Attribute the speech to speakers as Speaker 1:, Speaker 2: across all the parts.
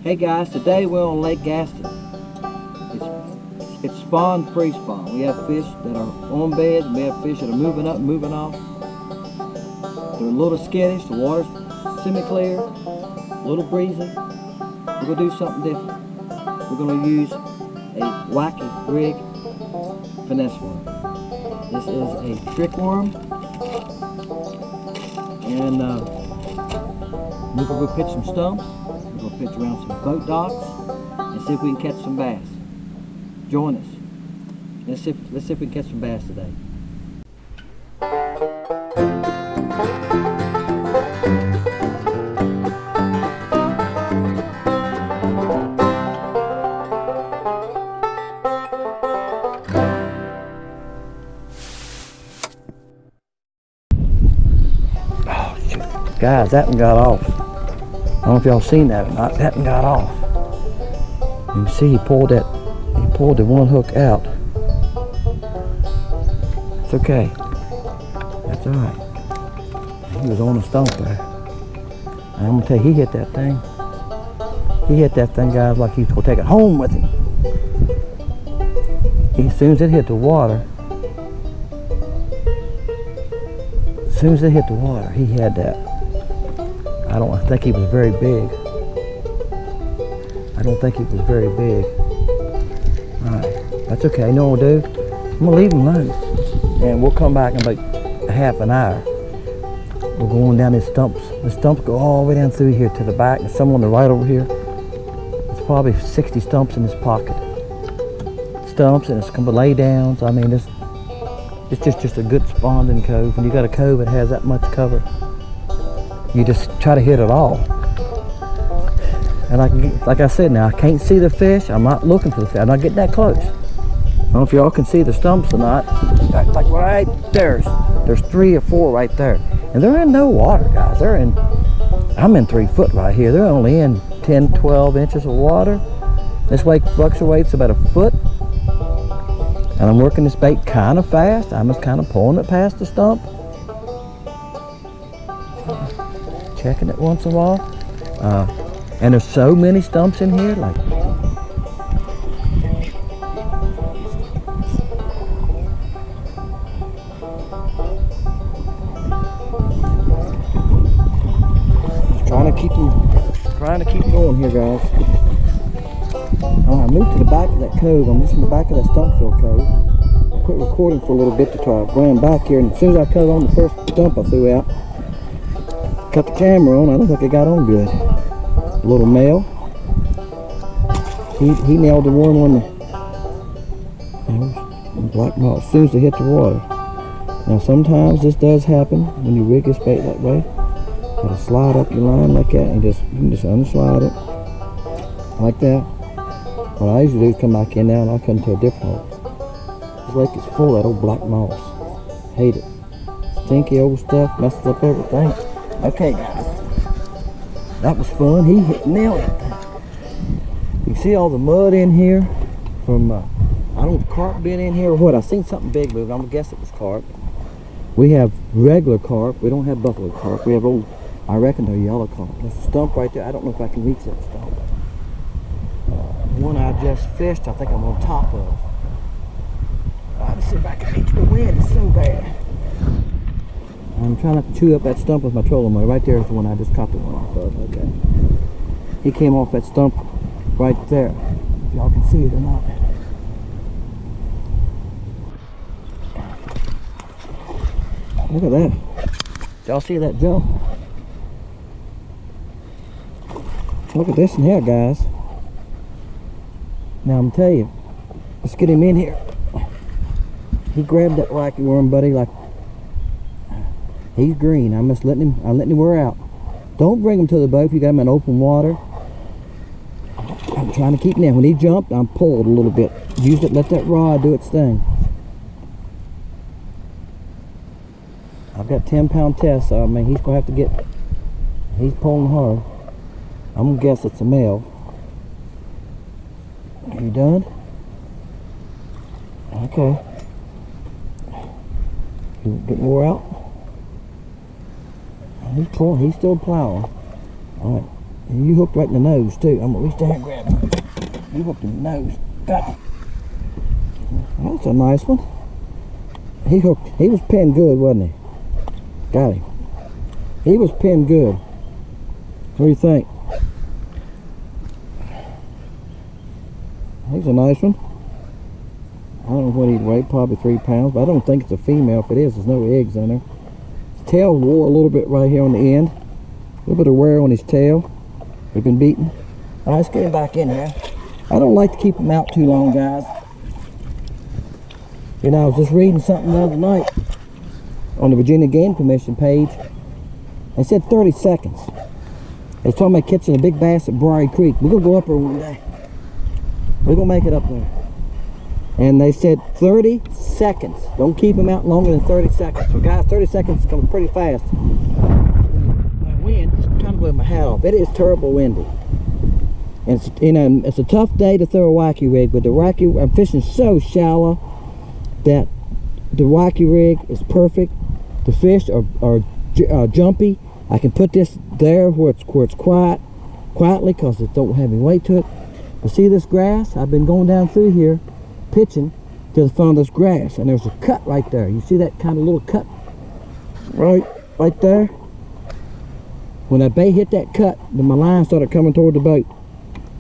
Speaker 1: Hey guys, today we're on Lake Gaston. It's spawn, pre-spawn. We have fish that are on beds, we have fish that are moving up, moving off. They're a little skittish, the water's semi-clear, a little breezy. We're going to do something different. We're going to use a wacky rig finesse worm. This is a trickworm, and we're going to go pitch some stumps. We're going to pitch around some boat docks and see if we can catch some bass. Join us. Let's see if we can catch some bass today. Oh, shoot. Guys, that one got off. I don't know if y'all seen that or not. That one got off. You can see he pulled the one hook out. It's okay. That's alright. He was on a stump there. And I'm gonna tell you, he hit that thing. He hit that thing, guys, like he was gonna take it home with him. As soon as it hit the water, he had that. I think he was very big. Alright, that's okay. You know what we'll do? I'm gonna leave him alone. And we'll come back in about half an hour. We're going down these stumps. The stumps go all the way down through here to the back. There's some on the right over here. There's probably 60 stumps in this pocket. Stumps, and it's gonna be lay downs. I mean, it's just a good spawning cove. When you got a cove that has that much cover, you just try to hit it all. And like I said, now I can't see the fish. I'm not looking for the fish. I'm not getting that close. I don't know if y'all can see the stumps or not. Like right there's 3 or 4 right there, and they're in no water, guys. I'm in 3 foot right here. They're only in 10, 12 inches of water. This lake fluctuates about a foot, and I'm working this bait kind of fast. I'm just kind of pulling it past the stump, checking it once in a while. And there's so many stumps in here, like. Trying to keep going here, guys. I moved to the back of that cove. I'm just in the back of that stump fill cove. I quit recording for a little bit to try. I ran back here, and as soon as I cut on the first stump I threw out, cut the camera on. I don't think it got on good. A little male. He nailed the worm on the black moss as soon as they hit the water. Now sometimes this does happen when you rig this bait that way. Gotta slide up your line like that, and you can just unslide it like that. What I usually do is come back in now and I'll come to a different hole. This lake is full of that old black moss. Hate it. Stinky old stuff, messes up everything. Okay, guys. That was fun. He nailed it. You can see all the mud in here from, I don't know if carp been in here or what. I seen something big move. I'm gonna guess it was carp. We have regular carp. We don't have buffalo carp. We have old, I reckon they're yellow carp. There's a stump right there. I don't know if I can reach that stump. One I just fished, I think I'm on top of. I have to see if I can reach the wind. It's so bad. I'm trying not to chew up that stump with my trolling motor. Right there is the one I just caught the one off of. Okay. He came off that stump right there. If y'all can see it or not. Look at that. Did y'all see that jump? Look at this in here, guys. Now I'm gonna tell you, let's get him in here. He grabbed that wacky worm, buddy, like he's green. I'm letting him wear out. Don't bring him to the boat if you got him in open water. I'm trying to keep him in. When he jumped, I'm pulled a little bit. Use it, let that rod do its thing. I've got 10-pound test, so I mean he's gonna have to get. He's pulling hard. I'm gonna guess it's a male. Are you done? Okay. You getting wore out? He's still plowing. Alright. And you hooked right in the nose too. I'm gonna reach down and grab him. You hooked in the nose. Got him. That's a nice one. He hooked. He was pinned good, wasn't he? Got him. He was pinned good. What do you think? He's a nice one. I don't know what he'd weigh, probably 3 pounds, but I don't think it's a female. If it is, there's no eggs in there. His tail wore a little bit right here on the end. A little bit of wear on his tail. We've been beaten. All right, let's get him back in here. I don't like to keep him out too long, guys. You know, I was just reading something the other night on the Virginia Game Commission page. They said 30 seconds. They was talking about catching a big bass at Briary Creek. We're going to go up there one day. We're going to make it up there. And they said 30 seconds. Don't keep them out longer than 30 seconds. So guys, 30 seconds comes pretty fast. My wind is trying to blow my hat off. It is terrible windy. And it's, you know, it's a tough day to throw a wacky rig, but the wacky, I'm fishing so shallow that the wacky rig is perfect. The fish are jumpy. I can put this there where it's quietly because it don't have any weight to it. But see this grass? I've been going down through here pitching to the front of this grass, and there's a cut right there. You see that kind of little cut right there? When that bait hit that cut, then my line started coming toward the boat,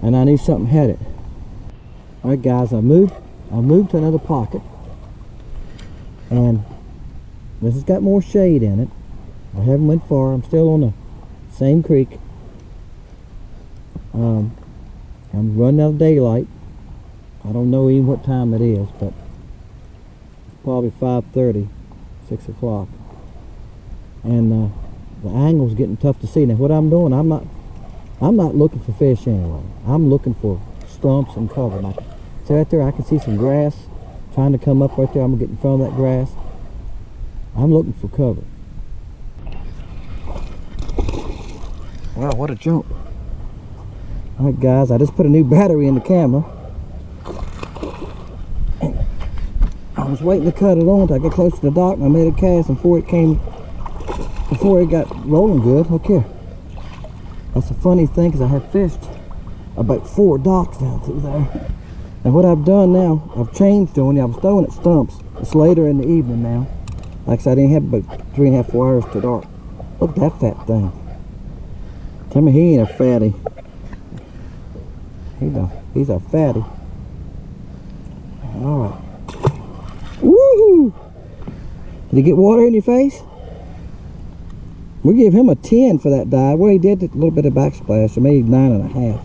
Speaker 1: and I knew something had it. All right, guys, I moved to another pocket, and this has got more shade in it. I haven't went far. I'm still on the same creek. I'm running out of daylight. I don't know even what time it is, but it's probably 5:30, 6 o'clock. And the angle's getting tough to see. Now what I'm doing, I'm not looking for fish anyway. I'm looking for stumps and cover. Like, so right there I can see some grass trying to come up right there. I'm gonna get in front of that grass. I'm looking for cover. Wow, what a jump. Alright guys, I just put a new battery in the camera. I was waiting to cut it on until I get close to the dock, and I made a cast before it got rolling good. Look here. That's a funny thing, because I have fished about 4 docks down through there. And what I've done now, I've changed on it. I was throwing at stumps. It's later in the evening now. Like I said, I didn't have about 3.5 4 hours to dark. Look at that fat thing. Tell me he ain't a fatty. He's a fatty. Alright. Woohoo! Did he get water in your face? We give him a 10 for that dive. Well, he did a little bit of backsplash, so maybe 9.5.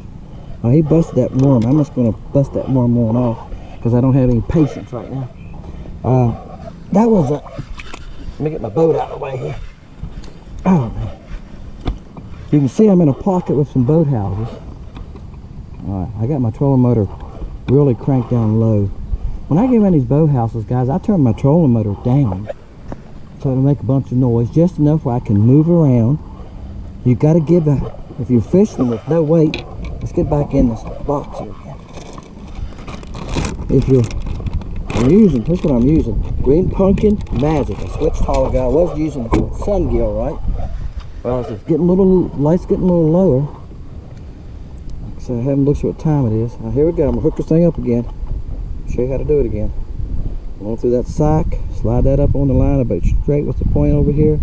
Speaker 1: Oh, he busted that worm. I'm just going to bust that worm one off because I don't have any patience right now. That was a... Let me get my boat out of the way here. Oh, man. You can see I'm in a pocket with some boat houses. Alright, I got my trolling motor really cranked down low. When I get around these boat houses, guys, I turn my trolling motor down so it'll make a bunch of noise, just enough where I can move around. You got to give a... If you're fishing with no weight, let's get back in this box here again. I'm using, here's what I'm using. Green Pumpkin Magic. I switched hauler guy. I was using sun gill, right? Well, it's getting a little, light's getting a little lower. So I haven't looked at what time it is. Now here we go. I'm gonna hook this thing up again. Show you how to do it again. Going through that sack, slide that up on the line about straight with the point over here.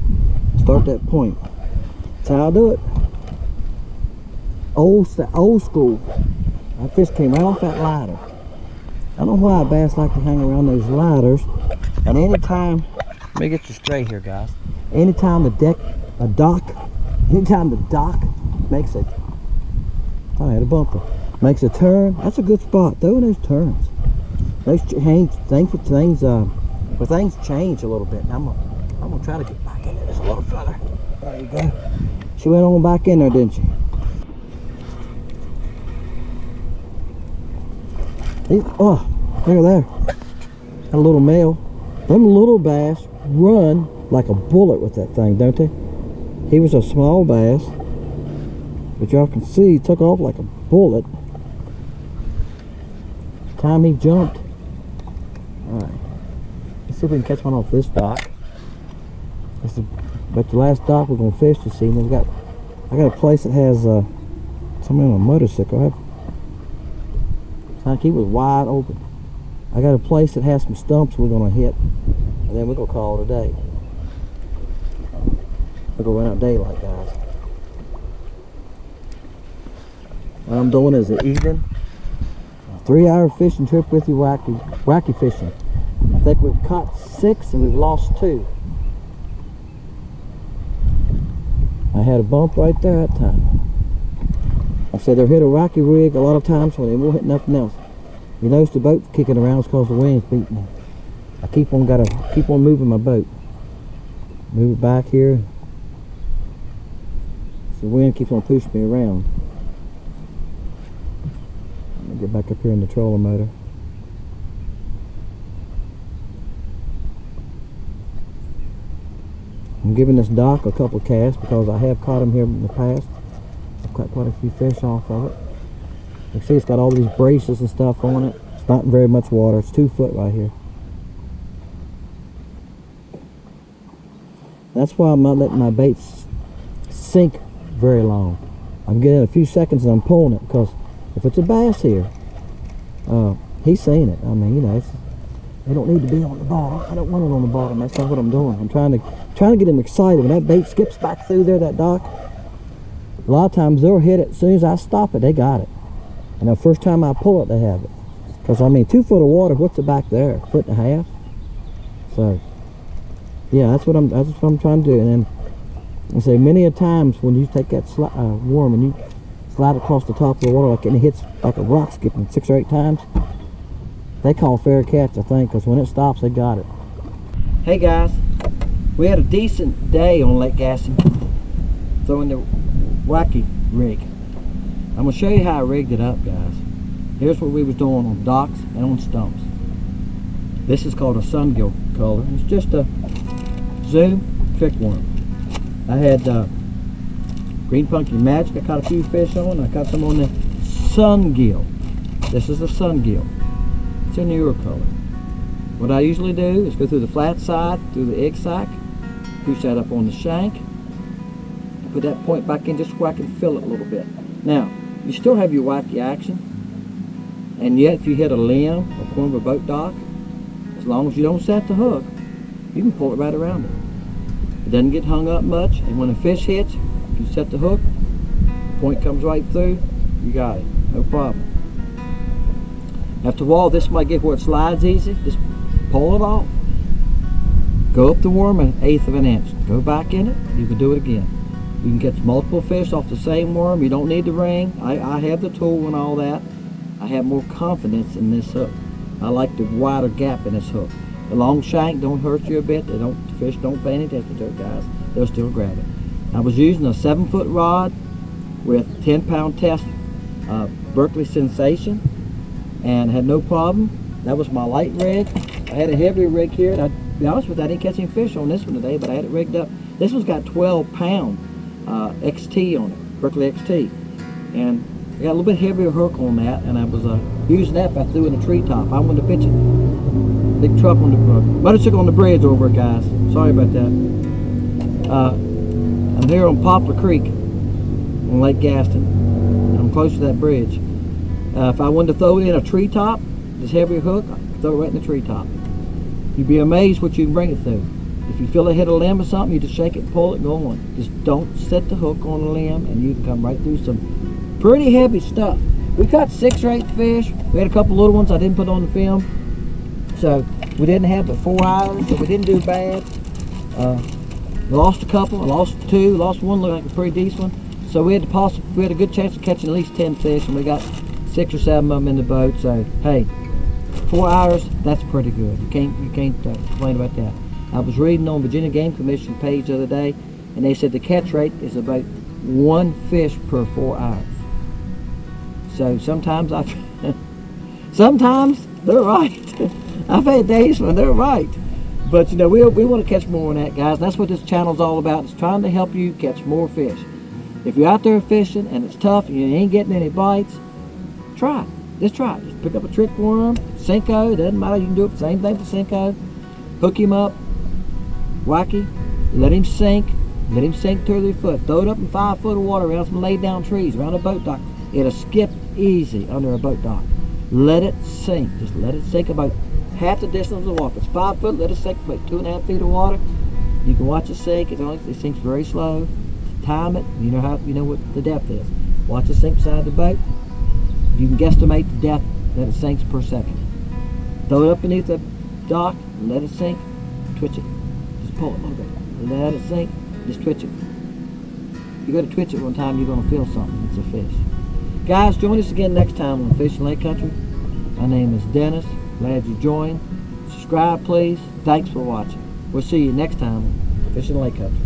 Speaker 1: Start that point. That's how I do it. Old school. That fish came right off that ladder. I don't know why bass like to hang around those ladders. And anytime, let me get you straight here, guys. Anytime the dock makes a, I had a bumper, makes a turn, that's a good spot. Throw in those turns. Those things change a little bit. And I'm gonna try to get back into this a little further. There you go. She went on back in there, didn't she? Oh, there. Got a little male. Them little bass run like a bullet with that thing, don't they? He was a small bass, but y'all can see he took off like a bullet. Time he jumped. Alright. Let's see if we can catch one off this dock. But the last dock we're gonna fish this evening. I got a place that has Somebody on a motorcycle. Trying to keep it wide open. I got a place that has some stumps we're gonna hit, and then we're gonna call it a day. We're gonna run out daylight, guys. What I'm doing is an evening 3-hour fishing trip with you, wacky fishing. I think we've caught 6 and we've lost 2. I had a bump right there that time. I said they'll hit a wacky rig a lot of times when they won't hit nothing else. You notice the boat kicking around is because the wind's beating me. I gotta keep on moving my boat. Move it back here. So the wind keeps on pushing me around. Let me get back up here in the trolling motor. I'm giving this dock a couple casts because I have caught them here in the past. I've caught quite a few fish off of it. You can see it's got all these braces and stuff on it. It's not very much water. It's 2 foot right here. That's why I'm not letting my baits sink very long. I'm getting a few seconds and I'm pulling it, because if it's a bass here, he's seen it. I mean, you know, they don't need to be on the bottom. I don't want it on the bottom. That's not what I'm doing. I'm trying to get him excited. When that bait skips back through there, that dock, a lot of times they'll hit it. As soon as I stop it, they got it. And the first time I pull it, they have it. Because, I mean, 2 foot of water, what's it back there? 1.5 feet? So, yeah, that's what I'm trying to do. And then, I say, many a times when you take that worm and you slide across the top of the water like it hits like a rock skipping 6 or 8 times, they call fair catch, I think, because when it stops, they got it. Hey guys, we had a decent day on Lake Gaston throwing the wacky rig. I'm going to show you how I rigged it up, guys. Here's what we was doing on docks and on stumps. This is called a sungill color. It's just a Zoom trickworm. I had green pumpkin magic. I caught a few fish on. I caught some on the sungill. This is a sungill. It's a newer color. What I usually do is go through the flat side, through the egg sac, push that up on the shank, put that point back in just so I can fill it a little bit. Now, you still have your wacky action, and yet if you hit a limb or corner of a boat dock, as long as you don't set the hook, you can pull it right around it. It doesn't get hung up much, and when a fish hits, if you set the hook, the point comes right through, you got it, no problem. After a while, this might get where it slides easy, just pull it off. Go up the worm 1/8 of an inch, go back in it, you can do it again. You can catch multiple fish off the same worm. You don't need the ring. I have the tool and all that. I have more confidence in this hook. I like the wider gap in this hook. The long shank don't hurt you a bit. The fish don't pay any attention to it, guys. They'll still grab it. I was using a 7-foot rod with 10-pound test Berkeley Sensation, and had no problem. That was my light rig. I had a heavy rig here. And to be honest with you, I didn't catch any fish on this one today, but I had it rigged up. This one's got 12-pound XT on it, Berkeley XT, and I got a little bit heavier hook on that, and I was using that if I threw in a treetop. I wanted to pitch it. Big truck on the motorcycle on the bridge over, guys. Sorry about that. I'm here on Poplar Creek on Lake Gaston, and I'm close to that bridge. If I wanted to throw it in a treetop, this heavier hook, I could throw it right in the treetop. You'd be amazed what you can bring it through. If you feel it hit a limb or something, you just shake it and pull it and go on. Just don't set the hook on a limb, and you can come right through some pretty heavy stuff. We caught 6 or 8 fish. We had a couple little ones I didn't put on the film. So we didn't have but 4 hours, so we didn't do bad. Lost a couple, lost 2, lost one, looked like a pretty decent one. So we had a good chance of catching at least 10 fish, and we got 6 or 7 of them in the boat. So hey, 4 hours, that's pretty good. You can't complain about that. I was reading on Virginia Game Commission page the other day, and they said the catch rate is about 1 fish per 4 hours. So sometimes sometimes they're right. I've had days when they're right. But you know, we want to catch more than that, guys. That's what this channel's all about. It's trying to help you catch more fish. If you're out there fishing and it's tough and you ain't getting any bites, try it. Just try it. Just pick up a trick worm, Senko, doesn't matter, you can do it the same thing for Senko. Hook him up, wacky, let him sink 2 or 3 foot. Throw it up in 5 foot of water around some laid down trees, around a boat dock. It'll skip easy under a boat dock. Let it sink. Just let it sink about half the distance of the water. If it's 5 foot, let it sink about 2.5 feet of water. You can watch it sink. It sinks very slow. Time it. You know what the depth is. Watch it sink beside the boat. You can guesstimate the depth that it sinks per second. Throw it up beneath the dock. Let it sink. Twitch it. Just pull it a little bit. Let it sink. Just twitch it. You're going to twitch it one time. You're going to feel something. It's a fish. Guys, join us again next time on Fishing Lake Country. My name is Dennis. Glad you joined. Subscribe, please. Thanks for watching. We'll see you next time on Fishing Lake Country.